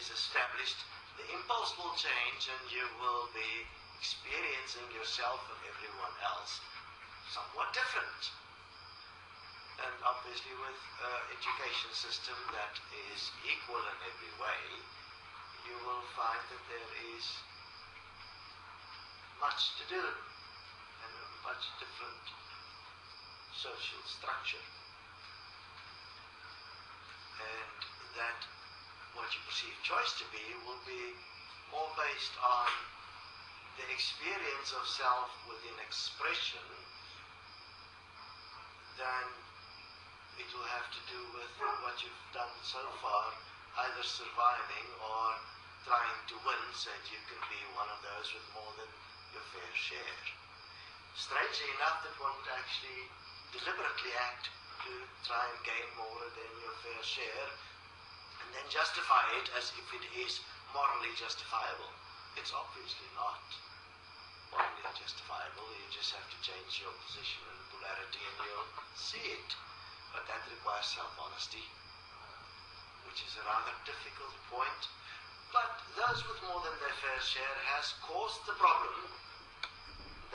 is established, the impulse will change and you will be experiencing yourself and everyone else somewhat different. And obviously with an education system that is equal in every way, you will find that there is much to do and a much different social structure. And that what you perceive choice to be will be more based on the experience of self within expression than it will have to do with what you've done so far, either surviving or trying to win so that you can be one of those with more than your fair share. Strangely enough, that one would actually deliberately act to try and gain more than your fair share and then justify it as if it is morally justifiable. It's obviously not morally justifiable. You just have to change your position and polarity and you'll see it. But that requires self-honesty, which is a rather difficult point. But those with more than their fair share has caused the problem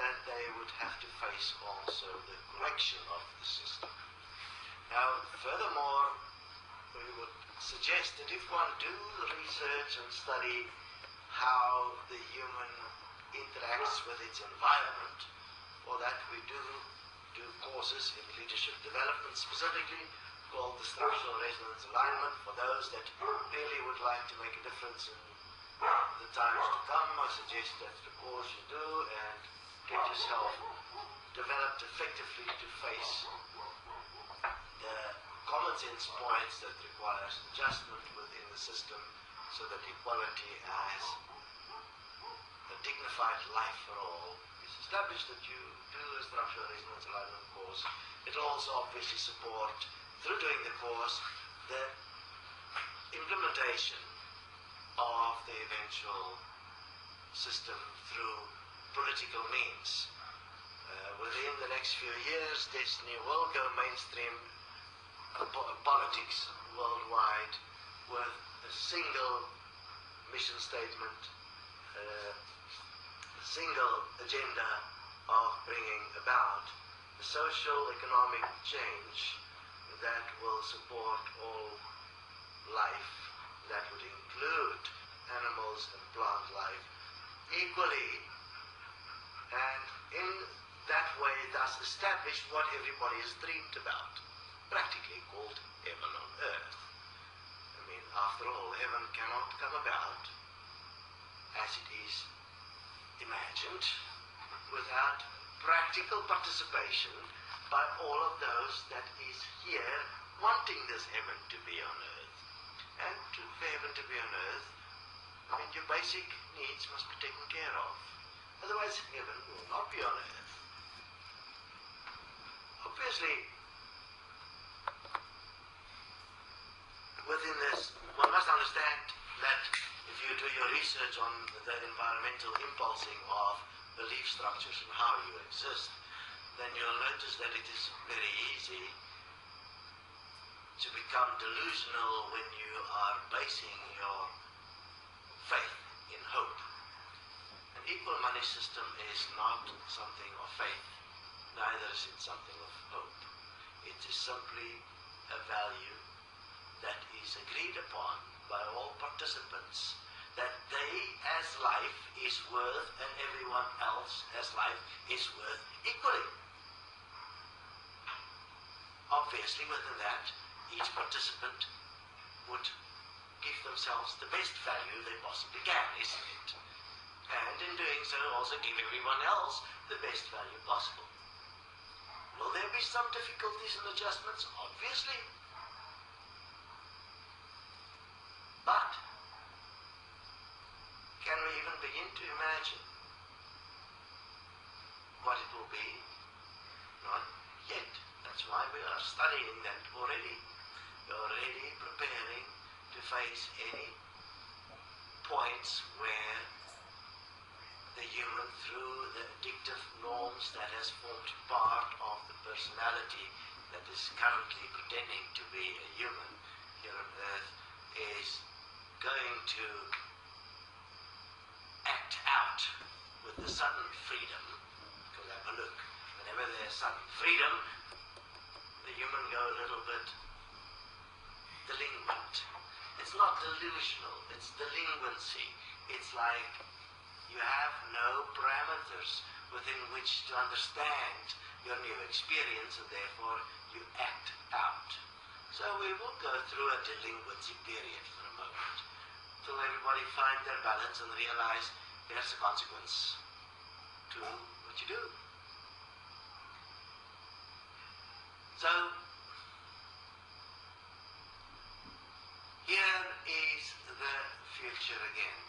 that they would have to face also the correction of the system. Now, furthermore, we would suggest that if one do research and study how the human interacts with its environment, for that we do courses in leadership development specifically called the structural resonance alignment. For those that really would like to make a difference in the times to come, I suggest that's the course you do and get yourself developed effectively to face the common sense points that requires adjustment within the system so that equality as a dignified life for all is established. That you do a structural resonance alignment course. It will also obviously support, through doing the course, the implementation of the eventual system through political means. Within the next few years, Destiny will go mainstream politics worldwide with a single mission statement, a single agenda of bringing about the social economic change that will support all life, that would include animals and plant life equally, and in that way thus establish what everybody has dreamed about, practically called heaven on earth. I mean, after all, heaven cannot come about as it is imagined without practical participation by all of those that is here wanting this heaven to be on earth. And for heaven to be on earth, I mean, your basic needs must be taken care of. Otherwise, heaven will not be on earth. Obviously, within this, one must understand that if you do your research on the environmental impulsing of belief structures and how you exist, then you'll notice that it is very easy to become delusional when you are basing your faith in hope. An equal money system is not something of faith, neither is it something of hope. It is simply a value that is agreed upon by all participants, that they as life is worth and everyone else as life is worth equally. Obviously within that, each participant would give themselves the best value they possibly can, isn't it? And in doing so also give everyone else the best value possible. Will there be some difficulties and adjustments? Obviously. But can we even begin to imagine what it will be? Not yet. That's why we are studying that already. We're already preparing to face any points where the human, through the addictive norms that has formed part of the personality that is currently pretending to be a human here on earth, is going to act out with the sudden freedom, because have a look, whenever there's sudden freedom, the human go a little bit delinquent. It's not delusional, it's delinquency. It's like you have no parameters within which to understand your new experience, and therefore you act out. So we will go through a delinquency period for a moment, till everybody find their balance and realize there's a consequence to what you do. So, here is the future again.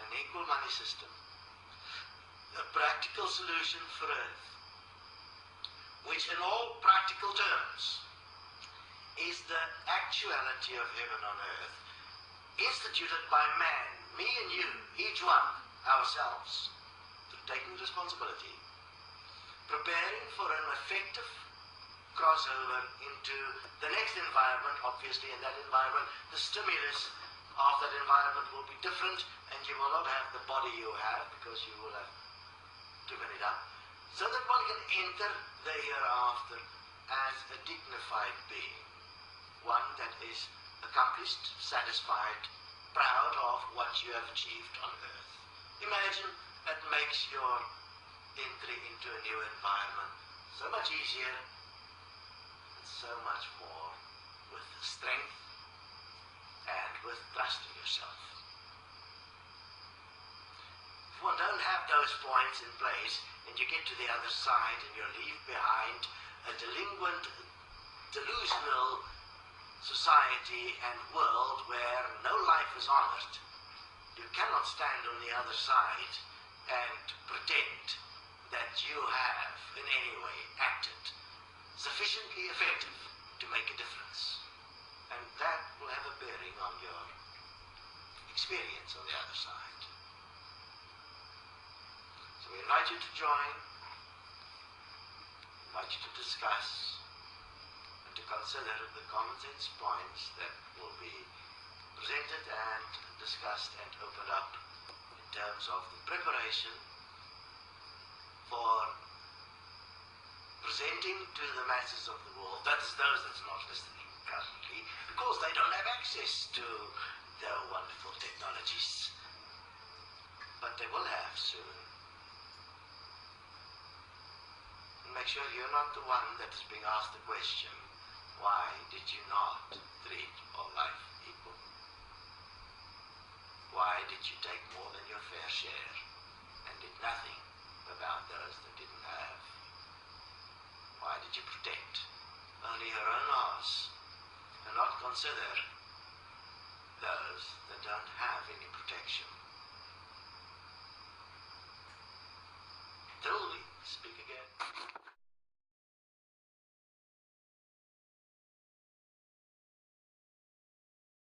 An equal money system. A practical solution for Earth, which in all practical terms is the actuality of heaven on earth, instituted by man, me and you, each one, ourselves, through taking responsibility, preparing for an effective crossover into the next environment. Obviously in that environment, the stimulus of that environment will be different, and you will not have the body you have, because you will have given it up, so that one can enter the hereafter as a dignified being, one that is accomplished, satisfied, proud of what you have achieved on earth. Imagine that makes your entry into a new environment so much easier and so much more with strength and with trust in yourself. If one don't have those points in place, and you get to the other side and you leave behind a delinquent, delusional society and world where no life is honored, you cannot stand on the other side and pretend that you have in any way acted sufficiently effective to make a difference. And that will have a bearing on your experience on the other side. So we invite you to join, invite you to discuss, and to consider the common sense points that will be presented and discussed and opened up in terms of the preparation for presenting to the masses of the world, that is those that's not listening currently, because they don't have access to the wonderful technologies, but they will have soon. And make sure you're not the one that is being asked the question, why did you not treat all life equal? Why did you take more than your fair share and did nothing about those that didn't have? Why did you protect only your own arse and not consider those that don't have any protection?